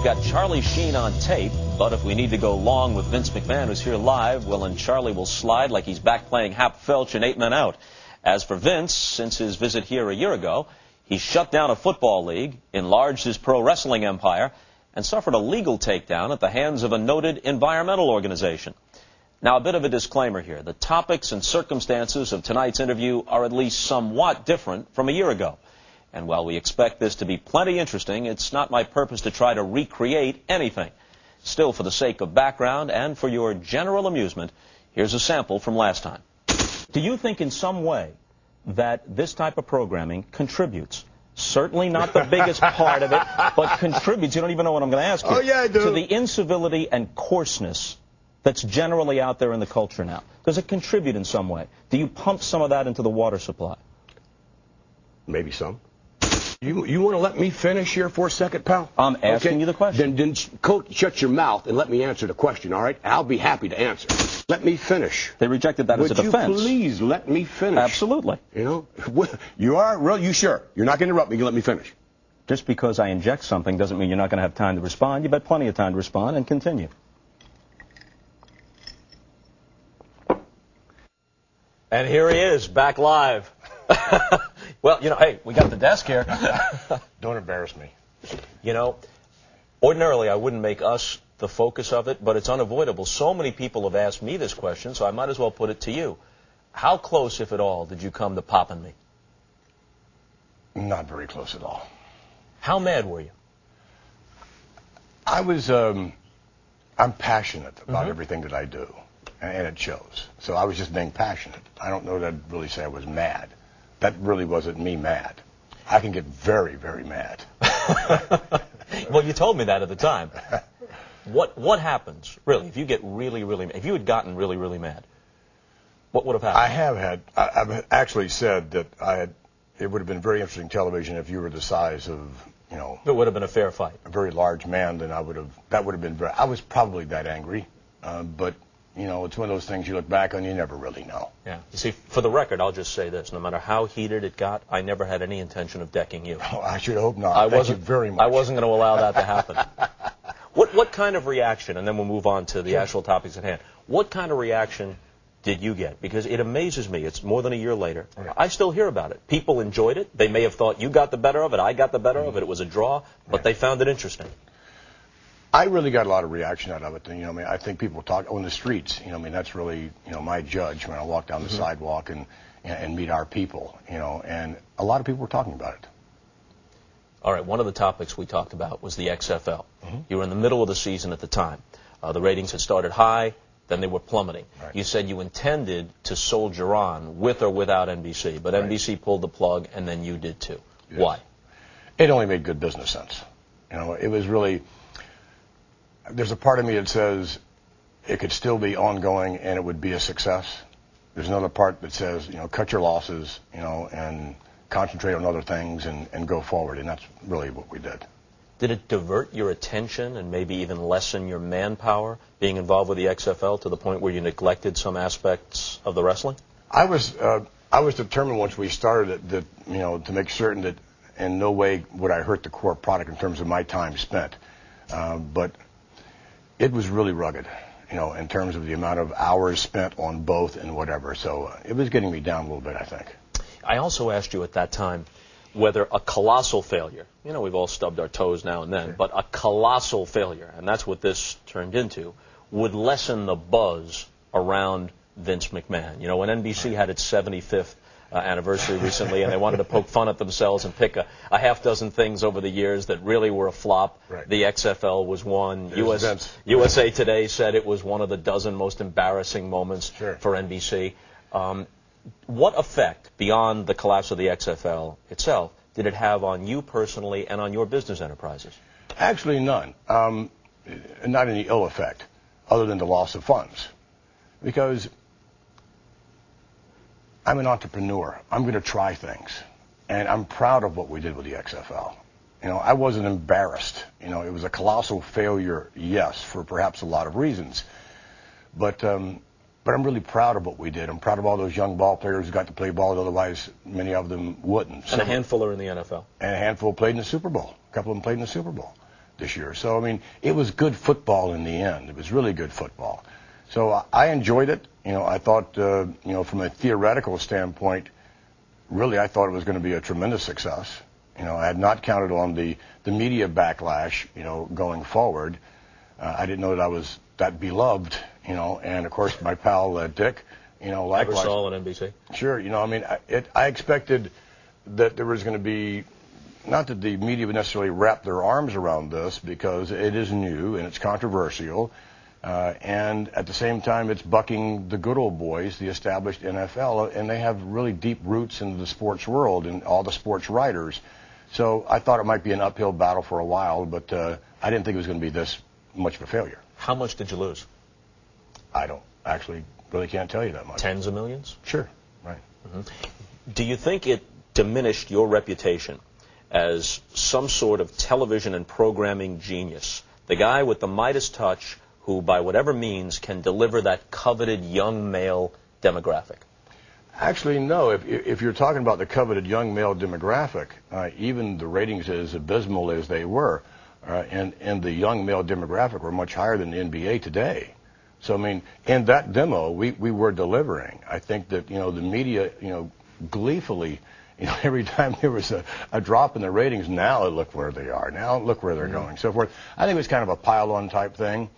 We've got Charlie Sheen on tape, but if we need to go long with Vince McMahon, who's here live, well, and Charlie will slide like he's back playing Hap Felch and 8 Men Out. As for Vince, since his visit here a year ago, he shut down a football league, enlarged his pro wrestling empire, and suffered a legal takedown at the hands of a noted environmental organization. Now, a bit of a disclaimer here. The topics and circumstances of tonight's interview are at least somewhat different from a year ago. And while we expect this to be plenty interesting, it's not my purpose to try to recreate anything. Still, for the sake of background and for your general amusement, here's a sample from last time. Do you think in some way that this type of programming contributes? Certainly not the biggest part of it, but contributes. You don't even know what I'm going to ask you. Oh, yeah, I do. To the incivility and coarseness that's generally out there in the culture now. Does it contribute in some way? Do you pump some of that into the water supply? Maybe some. You want to let me finish here for a second, pal? I'm asking you the question. Then Coach, shut your mouth and let me answer the question, all right? I'll be happy to answer. Let me finish. They rejected that as a defense. Would you please let me finish? Absolutely. You know, you are real. You sure? You're not going to interrupt me. You let me finish. Just because I inject something doesn't mean you're not going to have time to respond. You've had plenty of time to respond, and continue. And here he is, back live. Well, you know, hey, we got the desk here. Don't embarrass me. You know, ordinarily I wouldn't make us the focus of it, but it's unavoidable. So many people have asked me this question, so I might as well put it to you. How close, if at all, did you come to popping me? Not very close at all. How mad were you? I was, I'm passionate about everything that I do, and it shows. So I was just being passionate. I don't know that I'd really say I was mad. That really wasn't me mad. I can get very, very mad. Well, you told me that at the time. What happens, really, if you get really, really mad? If you had gotten really, really mad, what would have happened? I've actually said that it would have been very interesting television if you were the size of, you know. It would have been a fair fight. A very large man, then that would have been I was probably that angry, but, you know, it's one of those things you look back on, you never really know. Yeah. You see, for the record, I'll just say this. No matter how heated it got, I never had any intention of decking you. Oh, I should hope not. Thank you very much. I wasn't going to allow that to happen. What kind of reaction, and then we'll move on to the actual topics at hand, what kind of reaction did you get? Because it amazes me. It's more than a year later. Yeah. I still hear about it. People enjoyed it. They may have thought you got the better of it, I got the better of it. It was a draw, but they found it interesting. I really got a lot of reaction out of it. You know, I mean, I think people talk on the streets. You know, I mean, that's really, you know, my judge when I walk down the sidewalk and meet our people. You know, and a lot of people were talking about it. All right, one of the topics we talked about was the XFL. You were in the middle of the season at the time. The ratings had started high, then they were plummeting. Right. You said you intended to soldier on with or without NBC, but NBC pulled the plug, and then you did too. Yes. Why? It only made good business sense. You know, it was really. There's a part of me that says it could still be ongoing and it would be a success. There's another part that says, you know, cut your losses, you know, and concentrate on other things and go forward. And that's really what we did. Did it divert your attention and maybe even lessen your manpower being involved with the XFL to the point where you neglected some aspects of the wrestling? I was determined once we started it that, you know, to make certain that in no way would I hurt the core product in terms of my time spent. But it was really rugged, you know, in terms of the amount of hours spent on both and whatever. So it was getting me down a little bit, I think. I also asked you at that time whether a colossal failure, you know, we've all stubbed our toes now and then, but a colossal failure, and that's what this turned into, would lessen the buzz around Vince McMahon. You know, when NBC had its 75th anniversary recently, and they wanted to poke fun at themselves and pick a half dozen things over the years that really were a flop. Right. The XFL was one. USA Today said it was one of the dozen most embarrassing moments for NBC. What effect, beyond the collapse of the XFL itself, did it have on you personally and on your business enterprises? Actually, none. Not any ill effect, other than the loss of funds. Because I'm an entrepreneur. I'm going to try things. And I'm proud of what we did with the XFL. You know, I wasn't embarrassed. You know, it was a colossal failure, yes, for perhaps a lot of reasons. But I'm really proud of what we did. I'm proud of all those young ball players who got to play ball, otherwise many of them wouldn't. And a handful are in the NFL. And a handful played in the Super Bowl. A couple of them played in the Super Bowl. this year. So, I mean, it was good football in the end. It was really good football. So I enjoyed it. You know, I thought, you know, from a theoretical standpoint, really I thought it was going to be a tremendous success. You know, I had not counted on the media backlash, you know, going forward. I didn't know that I was that beloved, you know, and of course my pal Dick, you know, likewise. Ever saw on NBC? Sure, you know, I mean, I expected that there was going to be, not that the media would necessarily wrap their arms around this because it is new and it's controversial, and at the same time it's bucking the good old boys, the established NFL, and they have really deep roots in the sports world and all the sports writers. So I thought it might be an uphill battle for a while, but I didn't think it was going to be this much of a failure. How much did you lose? I don't actually really can't tell you that much. Tens of millions? Sure, right. Mm-hmm. Do you think it diminished your reputation as some sort of television and programming genius? The guy with the Midas touch who, by whatever means, can deliver that coveted young male demographic? Actually, no. If you're talking about the coveted young male demographic, even the ratings as abysmal as they were, and the young male demographic were much higher than the NBA today. So, I mean, in that demo, we were delivering. I think that, you know, the media, you know, gleefully, you know, every time there was a drop in the ratings, now look where they are. Now look where they're going, so forth. I think it was kind of a pile-on type thing.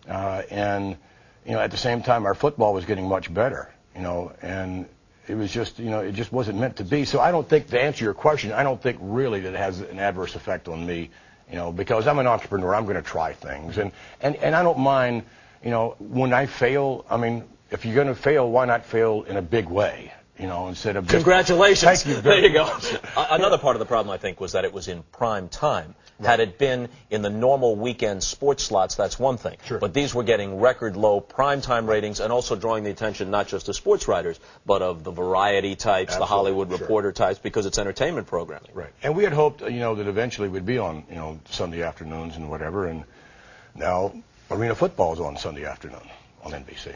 And, you know, at the same time, our football was getting much better, you know, and it was just, you know, it just wasn't meant to be. So I don't think, to answer your question, I don't think really that it has an adverse effect on me, you know, because I'm an entrepreneur. I'm going to try things. And I don't mind, you know, when I fail, I mean, if you're going to fail, why not fail in a big way? You know, instead of just... Congratulations. Thank you there you very go. much. Another part of the problem, I think, was that it was in prime time. Right. Had it been in the normal weekend sports slots, that's one thing. Sure. But these were getting record low prime time ratings and also drawing the attention not just of sports writers, but of the variety types, Absolutely. the Hollywood Sure. Reporter types, because it's entertainment programming. Right. And we had hoped, you know, that eventually we'd be on, you know, Sunday afternoons and whatever. And now arena football is on Sunday afternoon on NBC.